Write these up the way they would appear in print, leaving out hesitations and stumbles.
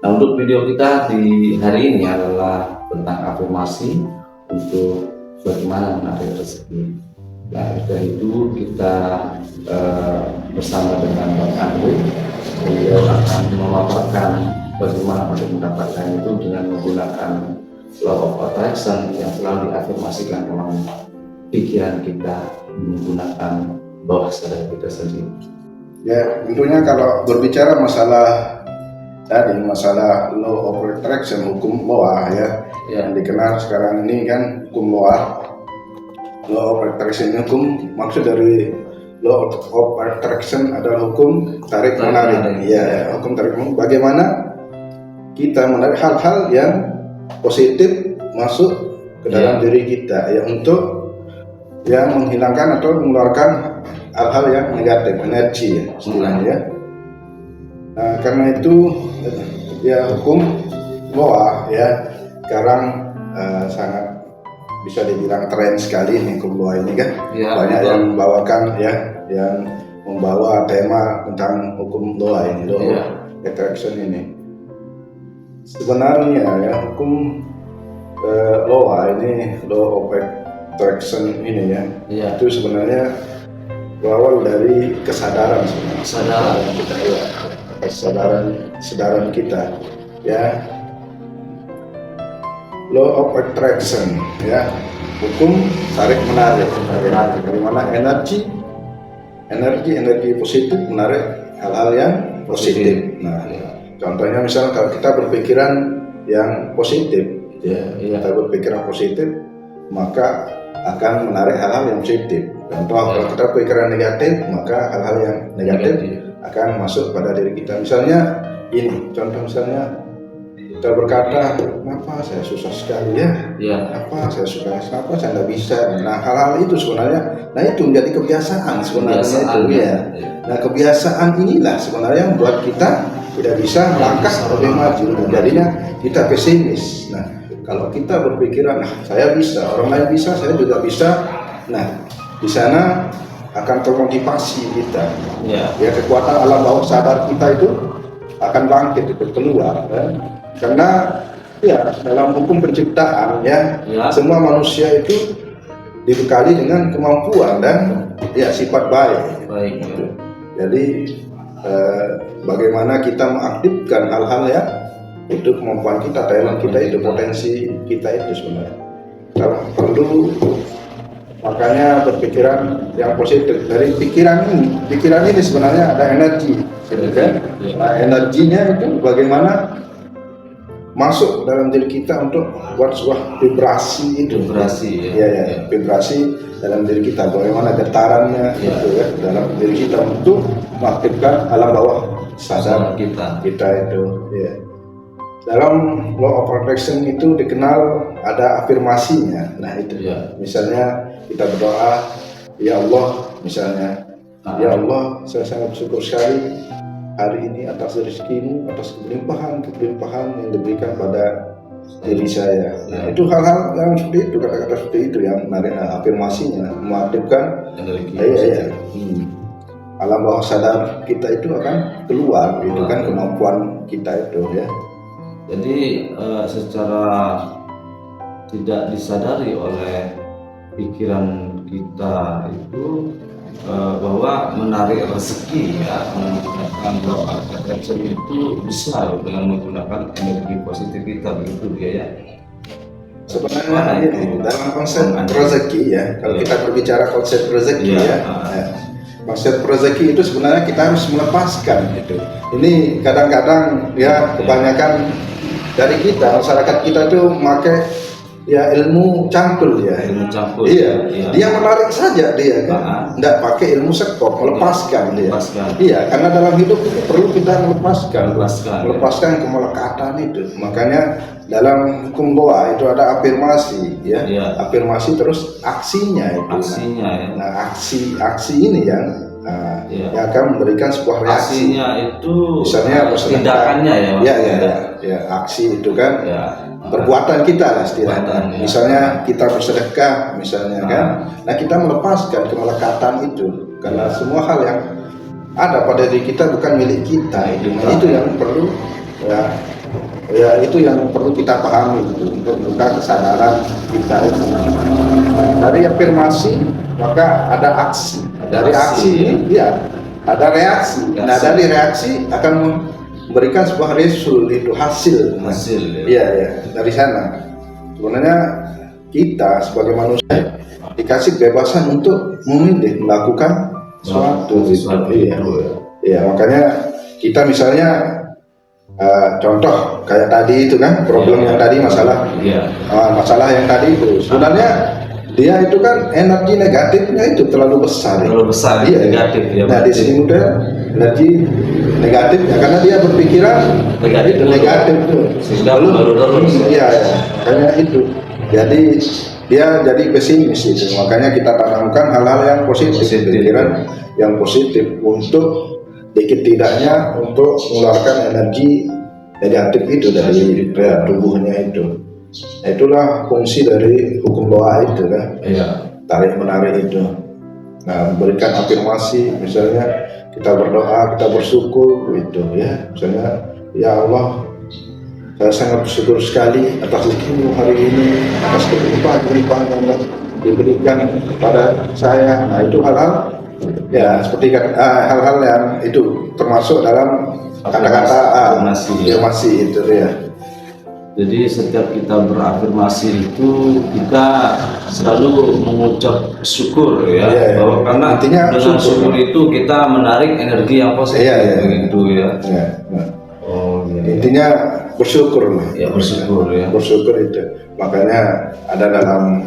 Nah, untuk video kita di hari ini adalah tentang afirmasi untuk bagaimana menarik rezeki. Nah, dari itu kita bersama dengan Bang Andri, beliau akan memaparkan bagaimana untuk mendapatkan itu dengan menggunakan law of attraction yang selalu diafirmasikan dalam pikiran kita menggunakan bawah sadar kita sendiri. Ya, tentunya kalau berbicara masalah law of attraction, hukum Loa ya, yang dikenal sekarang ini kan hukum Loa. Law of attraction ini hukum, maksud dari law of attraction adalah hukum tarik menarik. Ya, hukum tarik menarik. Bagaimana kita menarik hal-hal yang positif masuk ke dalam diri kita, ya, untuk yang menghilangkan atau mengeluarkan hal-hal yang negatif, energi ya, istilahnya ya. Nah, karena itu ya hukum Loa ya sekarang sangat bisa dibilang tren sekali nih hukum Loa ini kan. Banyak yang membawakan ya, yang membawa tema tentang hukum Loa ini, law of attraction ini. Sebenarnya ya hukum Loa ini, law of attraction ini ya, itu sebenarnya berawal dari kesadaran kita ya, kesadaran kita ya. Law of attraction ya, hukum tarik menarik, bagaimana energi positif menarik hal-hal yang positif. Nah, contohnya misalnya kalau kita berpikiran yang positif kita berpikiran positif, maka akan menarik hal-hal yang positif. Contoh, kalau kita pikiran negatif, maka hal-hal yang negatif akan masuk pada diri kita. Misalnya ini, contoh misalnya kita berkata, kenapa saya susah sekali ya, apa saya suka, kenapa saya tidak bisa. Nah, hal-hal itu sebenarnya, nah itu menjadi kebiasaan sebenarnya itu ya. Nah, kebiasaan inilah sebenarnya yang membuat kita tidak bisa melangkah lebih maju. Jadinya kita pesimis. Nah, kalau kita berpikiran, nah saya bisa, orang lain bisa, saya juga bisa. Nah, di sana akan termotivasi kita. Ya, kekuatan alam bawah sadar kita itu akan bangkit, itu keluar. Karena ya dalam hukum penciptaan ya, semua manusia itu dibekali dengan kemampuan dan ya sifat baik. Gitu. Jadi bagaimana kita mengaktifkan hal-hal ya, itu kemampuan kita, talent kita itu, potensi kita itu sebenarnya. Kita perlu makanya berpikiran yang positif. Dari pikiran ini sebenarnya ada energi, gitu kan? Nah, energinya itu bagaimana masuk dalam diri kita untuk buat sebuah vibrasi itu. Vibrasi dalam diri kita. Bagaimana getarannya gitu ya dalam diri kita untuk mengaktifkan alam bawah sadar kita itu. Ya. Dalam law of attraction itu dikenal ada afirmasinya. Nah itu. Misalnya kita berdoa, ya Allah, misalnya, ya Allah, saya sangat bersyukur sekali hari ini atas rezekimu, atas kelimpahan yang diberikan pada diri saya. Nah, itu hal-hal yang seperti itu, kata-kata seperti itu yang menarik afirmasinya, mengaktifkan alam bawah sadar kita itu akan keluar, itu kan kemampuan kita itu ya. Jadi secara tidak disadari oleh pikiran kita itu bahwa menarik rezeki ya, menggunakan law of attraction itu bisa dengan menggunakan energi positif kita, begitu dia ya. Sebenarnya ini dalam konsep rezeki ya, kalau kita berbicara konsep rezeki konsep rezeki itu sebenarnya kita harus melepaskan itu. Ini kadang-kadang ya kebanyakan dari kita, masyarakat kita tuh memakai ya ilmu cangkul ya. Dia menarik saja dia kan, tidak pakai ilmu sekop, melepaskan dia. Iya, karena dalam hidup itu perlu kita melepaskan kemelekatan itu. Makanya dalam hukum Loa itu ada afirmasi ya. Afirmasi terus aksinya itu. Nah, aksi ini yang yang akan memberikan sebuah reaksi. Aksinya itu misalnya tindakannya ya, aksi itu kan perbuatan kita lah istilahnya. Misalnya kita bersedekah misalnya kan. Nah, kita melepaskan kemelekatan itu karena semua hal yang ada pada diri kita bukan milik kita itu. Nah, itu yang perlu ya Ya itu yang perlu kita pahami gitu, untuk membuka kesadaran kita itu. Dari afirmasi maka ada aksi. Dari aksi ini ya ada reaksi. Nah dari reaksi akan memberikan sebuah result, itu hasil. Iya ya, dari sana. Sebenarnya kita sebagai manusia dikasih kebebasan untuk memilih melakukan sesuatu. Iya, makanya kita misalnya contoh kayak tadi itu kan problem yang tadi masalah masalah yang tadi itu sebenarnya dia itu kan energi negatifnya itu terlalu besar iya, negatif ya. Nah di sini udah energi negatifnya karena dia berpikiran negatif tuh iya makanya itu jadi dia jadi pesimis itu, makanya kita tanamkan hal-hal yang positif. Pikiran yang positif untuk dikit tidaknya untuk mengeluarkan energi negatif itu dari tubuhnya itu. Itulah fungsi dari hukum doa itu kan, tarik menarik itu. Nah, memberikan afirmasi, misalnya kita berdoa, kita bersyukur itu ya, misalnya ya Allah, saya sangat bersyukur sekali atas rezeki hari ini, atas kelimpahan yang diberikan kepada saya. Nah itu hal-hal ya seperti hal-hal yang itu termasuk dalam kata-kata afirmasi itu ya. Jadi setiap kita berafirmasi itu kita selalu mengucap syukur ya, bahwa karena intinya dengan syukur itu kita menarik energi yang positif begitu ya. Oh, intinya bersyukur ya, bersyukur itu. Makanya ada dalam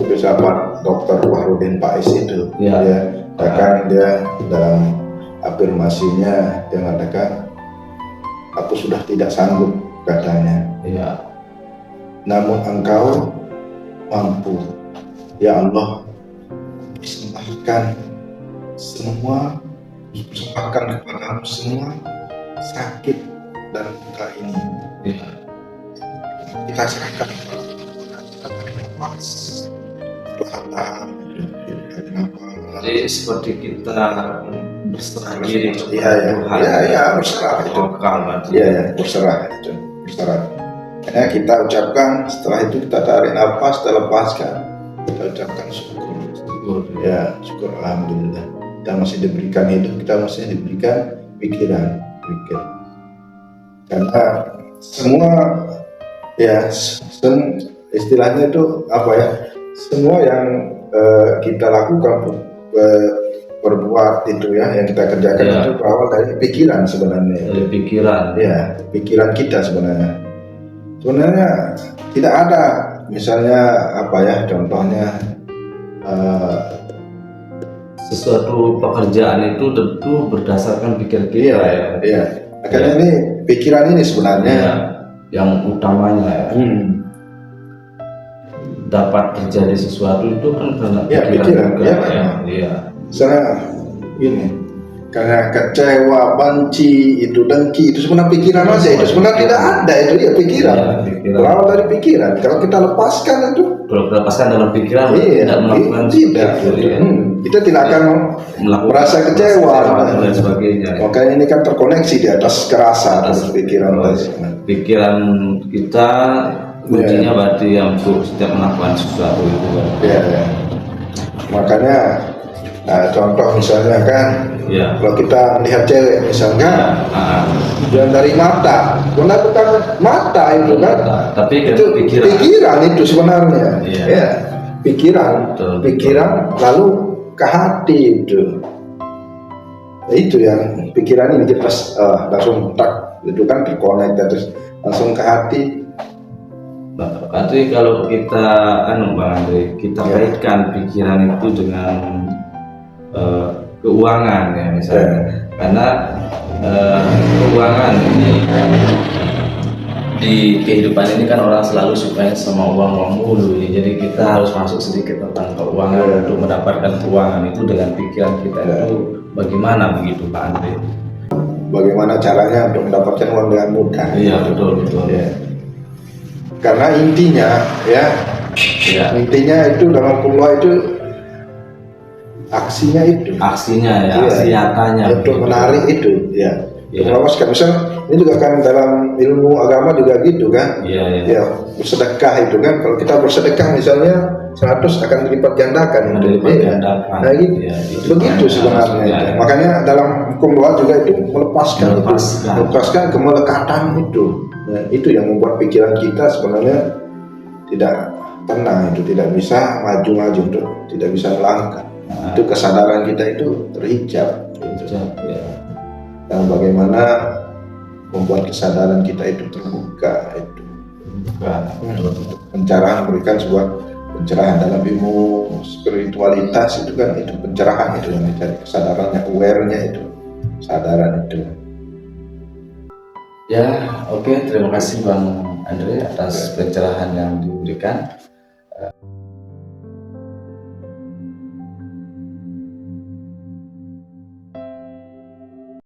filsafat Dr. Wahrudin Faiz itu katakan dia dalam afirmasinya dia mengatakan aku sudah tidak sanggup katanya namun engkau mampu ya Allah, persembahkan kepadamu semua sakit dan luka ini kita serahkan jadi seperti kita berserah diri berserah itu berserah itu karena kita ucapkan setelah itu kita tarik nafas, kita lepaskan, kita ucapkan syukur syukur alhamdulillah kita masih diberikan hidup, kita masih diberikan pikiran karena semua istilahnya itu apa ya, semua yang kita lakukan berbuat itu ya, yang kita kerjakan itu berawal dari pikiran sebenarnya. Dari pikiran. Ya, pikiran kita sebenarnya. Sebenarnya tidak ada, misalnya apa ya, contohnya sesuatu pekerjaan itu tentu berdasarkan pikiran kita Iya. Makanya ini pikiran ini sebenarnya yang utamanya dapat terjadi sesuatu itu kan karena pikiran juga. Misalnya ini karena kecewa, benci, itu dengki, itu sebenarnya pikiran aja. Itu sebenarnya tidak ada, itu ya pikiran. Berawal dari pikiran. Kalau kita lepaskan itu, dalam pikiran, tidak melakukan kita tidak akan merasa kecewa dan sebagainya. Makanya ini kan terkoneksi di atas kerasa, atas pikiran. Pikiran kita kuncinya berarti yang untuk setiap melakukan sesuatu itu kan. Makanya contoh misalnya kan, kalau kita melihat cewek misalnya, yang dari mata, bukan mata itu kan, tapi itu pikiran itu sebenarnya, pikiran lalu ke hati itu yang pikiran ini kita langsung tak itu kan terkonek terus langsung ke hati. Berarti kalau kita Bang Andre, kita kaitkan pikiran itu dengan keuangan ya misalnya, karena keuangan ini di kehidupan ini kan orang selalu suka sama uang mulu, jadi kita harus masuk sedikit tentang keuangan untuk mendapatkan keuangan itu dengan pikiran kita itu bagaimana begitu Pak Andre? Bagaimana caranya untuk mendapatkan uang dengan mudah? Iya betul. Karena intinya intinya itu dalam kuliah itu aksi nyatanya untuk menarik itu melepaskan. Misal Ini juga kan dalam ilmu agama juga gitu kan. Iya. Ya, bersedekah itu kan, kalau kita bersedekah misalnya 100 akan dilipat gandakan itu. Iya. Nah, gitu. Ya, Begitu sebenarnya itu. Makanya dalam hukum doa juga itu melepaskan kemelekatan itu. Nah, itu yang membuat pikiran kita sebenarnya tidak tenang, itu tidak bisa maju untuk tidak bisa melangkah. Itu kesadaran kita itu terhijab gitu. Dan bagaimana membuat kesadaran kita itu terbuka itu. Pencerahan, memberikan sebuah pencerahan dalam ilmu spiritualitas itu kan, itu pencerahan itu yang dicari, kesadarannya, aware-nya itu, kesadaran itu. Ya, oke, terima kasih Bang Andre atas pencerahan yang diberikan.